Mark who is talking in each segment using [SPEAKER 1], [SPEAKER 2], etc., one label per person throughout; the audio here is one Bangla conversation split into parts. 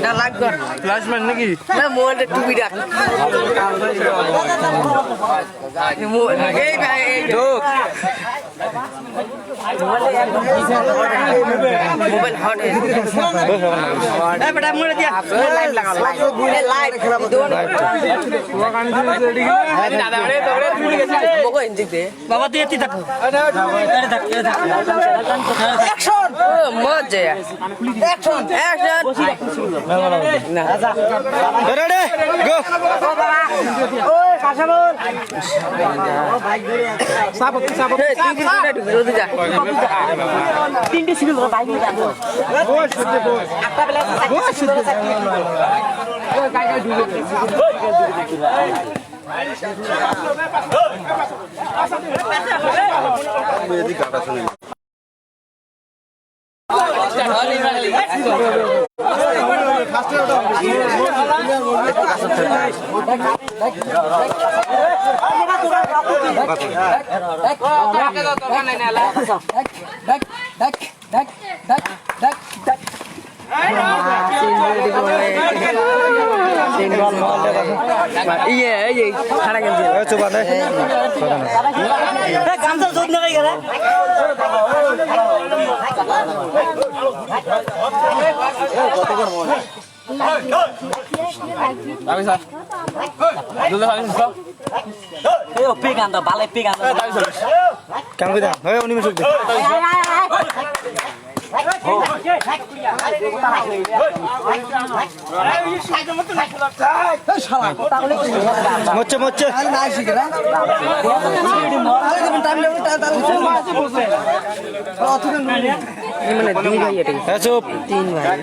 [SPEAKER 1] না লাগবে
[SPEAKER 2] ফ্ল্যাশ ম্যান নাকি
[SPEAKER 1] না মোবাইলটা টুপি রাখ এই ভাই এই লোক মোবাইল হট है ए बेटा मोड़ दिया लाइव लगा लाइव दोन
[SPEAKER 2] পুরো গান শুনছে এদিকে
[SPEAKER 1] দাদা বড়ে দৌড়ে চলে গেছে বকো ইঞ্জিন দে বাবা তুই এতি থাকো এড়ে থাক অ্যাকশন মজা অ্যাকশন অ্যাকশন না
[SPEAKER 2] রেডি গো
[SPEAKER 1] ওই কাছে বল ও বাইক ধরে সাপ সাপ তুই বিরোধী যা তিনটে সিভিল বাইক নিয়ে যাবো ও শুনতে বল একটা বেলা ও শুনতে ও গাই গাই ঢুকে
[SPEAKER 2] এদিকে কাটা শুনে
[SPEAKER 1] ये खड़ा कर दिया
[SPEAKER 2] চুপা দে
[SPEAKER 1] गामसा सोच नहीं गया
[SPEAKER 2] আমি স্যার দুধ খাবেন স্যার
[SPEAKER 1] ए ओपी गांदा बाले पी गांदा
[SPEAKER 2] কেন কইতা হয় উনি মিশুক দে মচ্ছে মচ্ছে
[SPEAKER 1] মানে দুই ভাই এটা
[SPEAKER 2] হ্যাঁ চুপ
[SPEAKER 1] তিন ভাই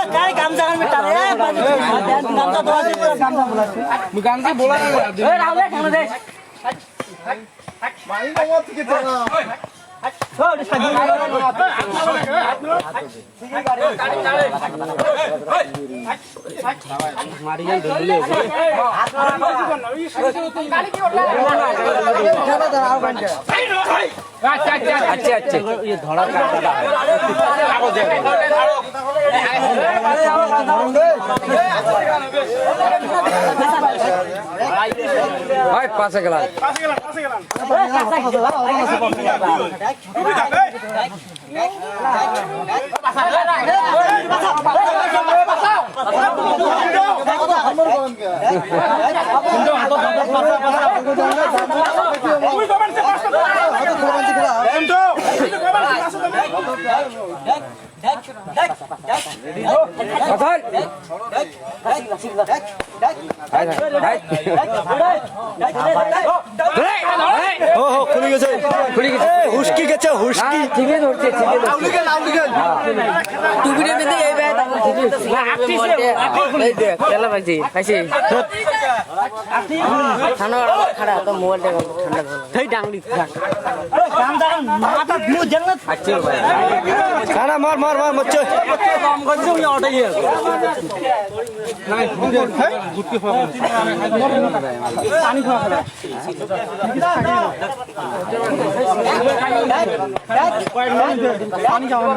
[SPEAKER 1] চার
[SPEAKER 2] গামছা বলা
[SPEAKER 1] अच्छे अच्छे ये धड़ा भाई पास गला
[SPEAKER 2] ওহো খুলে গেছে হুস্কি গেছে হুস্কি
[SPEAKER 1] ঠিকই ধরছে ঠিকই ধরছে টুপিটা বেঁধে এই ভাই তখন ঠিকই এই দেখ চলা ভাইছি খাইছি ঠান্ডা খাড়া তো মোবাইলটা ঠান্ডা થઈ ডাংলি থাক কাম দাম মাথা মু জন্নত আছে ভাই
[SPEAKER 2] খানা মার মার মার মচ্ছে
[SPEAKER 1] কাম করছে ওই অটো গিয়ে
[SPEAKER 2] নাই গুটকি খাওয়া
[SPEAKER 1] পানি খাওয়া পানি খাওয়া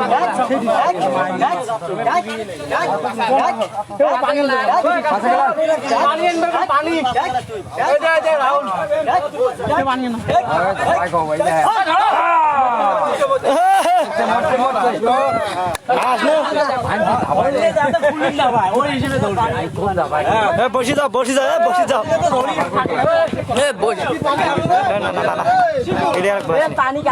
[SPEAKER 2] বসে যাও বসে যাও বসে যাও
[SPEAKER 1] पानी का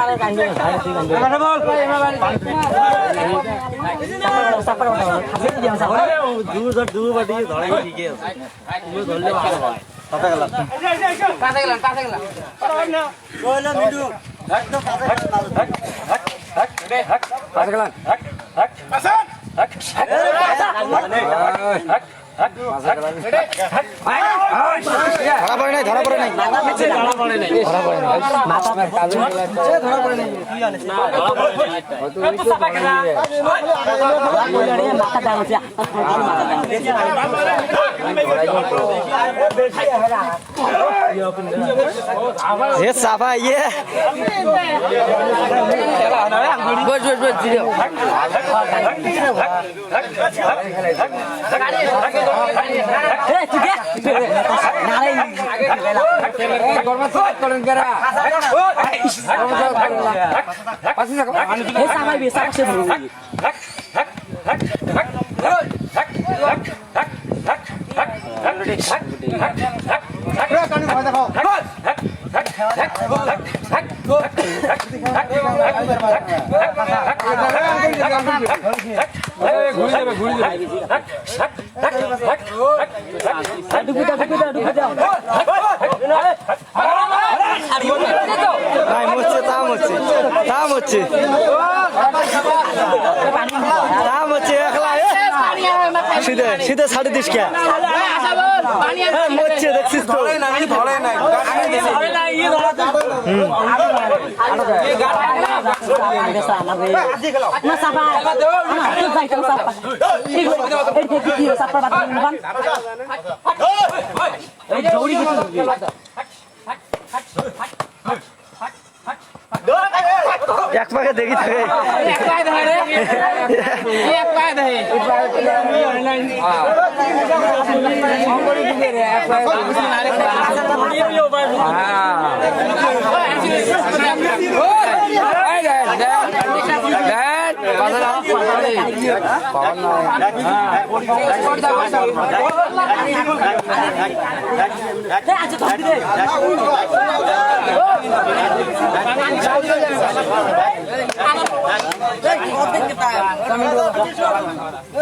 [SPEAKER 1] दूर बटी धरे ठीक है धरले ভালো হয় কথা গেল কাছে গেল কইলো মিডু একদম কাছে গেল
[SPEAKER 2] ধরা পড়ে নাই ধরা পড়ে নাই ধরা পড়ে নাই ये साफा ये बस बस बस দাম হচ্ছে শীতে শীতে 30 কে মরছে দেখছিস তো এক পাকে দেখি থাকে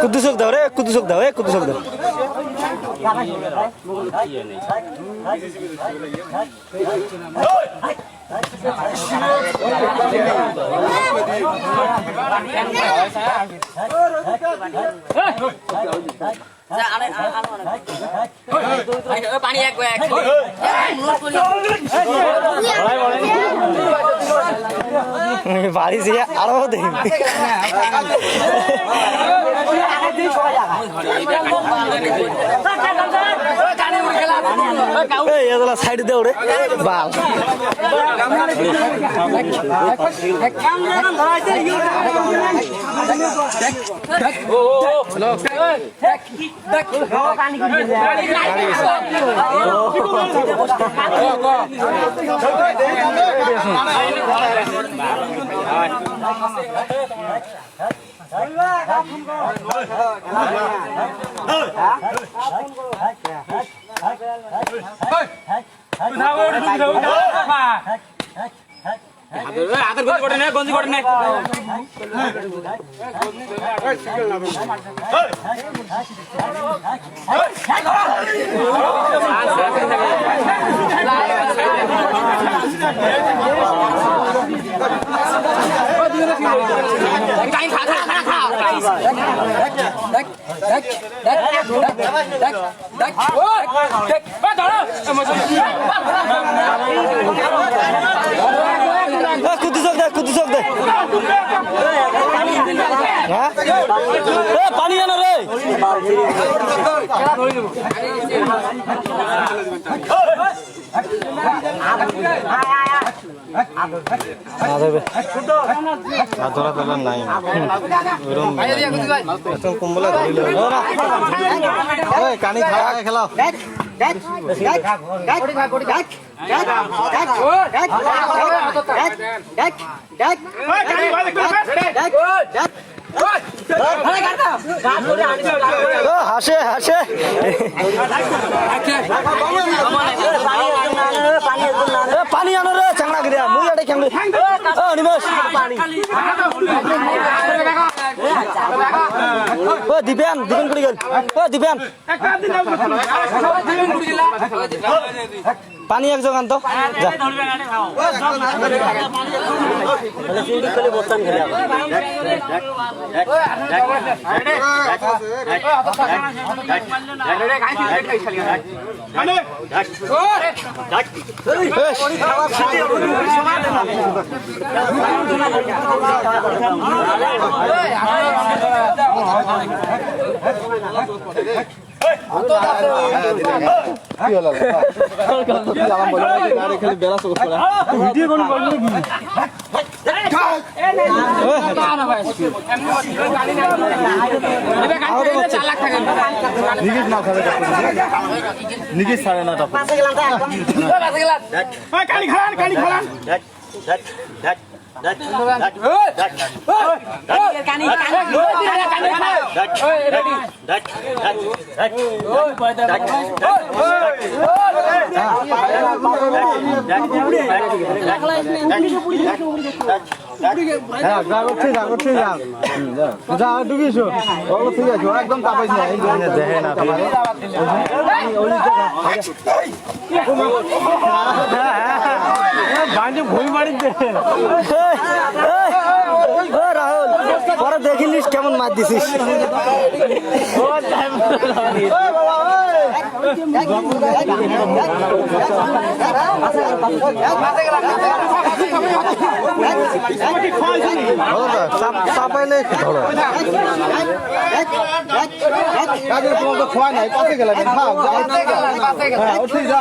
[SPEAKER 2] কুদ্দুসক দাও রে কুদ্দুসক দাও কুদ্দুসক দাও
[SPEAKER 1] পানি এক
[SPEAKER 2] বাড়ি যে আরো দেখি সাইড দে ওরে বাল
[SPEAKER 1] গঞ্জি করে নে
[SPEAKER 2] কুদ্দুসক দে পানি আনো রে ধরা তোলা নাই কুম্বলা কানি খাওয়া খেলাও হাসে হাসে পানি আনো রে চাংড়া গিয়া মুই আড়ে কেমন নিমেষ দিবেন কুড়ি গেল ও দিবেন পানি এক জোগান তো যা
[SPEAKER 3] নিকিস সাড়ে 9টা একদম তাপাইছ না দেখে না ভুল বাড়িতে
[SPEAKER 2] রাহুল পরে দেখিলিস কেমন মার দিছিস
[SPEAKER 3] চাপাইলে ধরো খোয়া নাই পাশে গেলে উঠে যা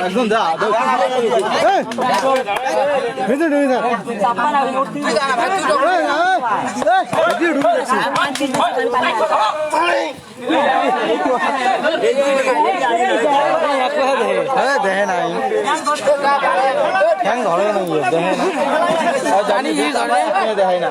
[SPEAKER 3] একদম যা দেহে নাই ঠ্যাং ধরে নাই দেহে না জানি দেখাই না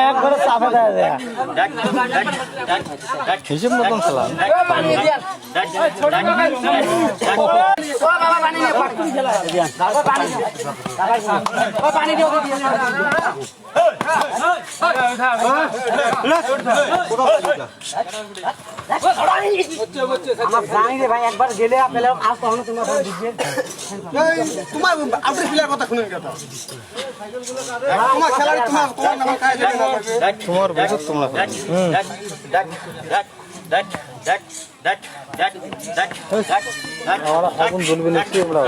[SPEAKER 3] একবারে চাপা দেয় হিসেব মতন খেলা
[SPEAKER 1] ভাই একবার গেলে আপনার আজ তখন তোমার
[SPEAKER 3] তোমার আপনি প্লেয়ার কথা শুনেন কথা তোমার খেলার তোমার তোমার বছর তোমরা এখন বলবেন একটু আমরা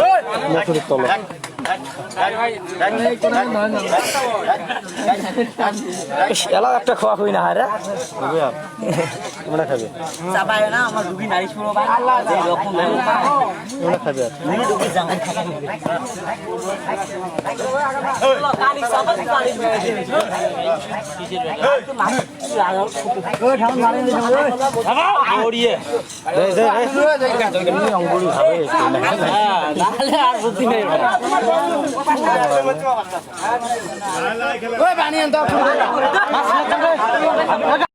[SPEAKER 3] মশুরের তলা
[SPEAKER 2] এলাও একটা খাওয়া হই না হারে
[SPEAKER 3] তোমরা খাবে
[SPEAKER 1] চাপায় না আমার রুগী নারী শুনো ভাই আল্লাহ এরকম
[SPEAKER 3] তোমরা খাবে
[SPEAKER 1] রুগী রুগী জামাই থাকে কালি চাপাতি কালি ওই ঠাম মারে বাবা ওড়িয়ে
[SPEAKER 3] অঙ্গুলি খাবে
[SPEAKER 1] নালে আর বুদ্ধি নেই
[SPEAKER 3] ওই বানিয়ে দাও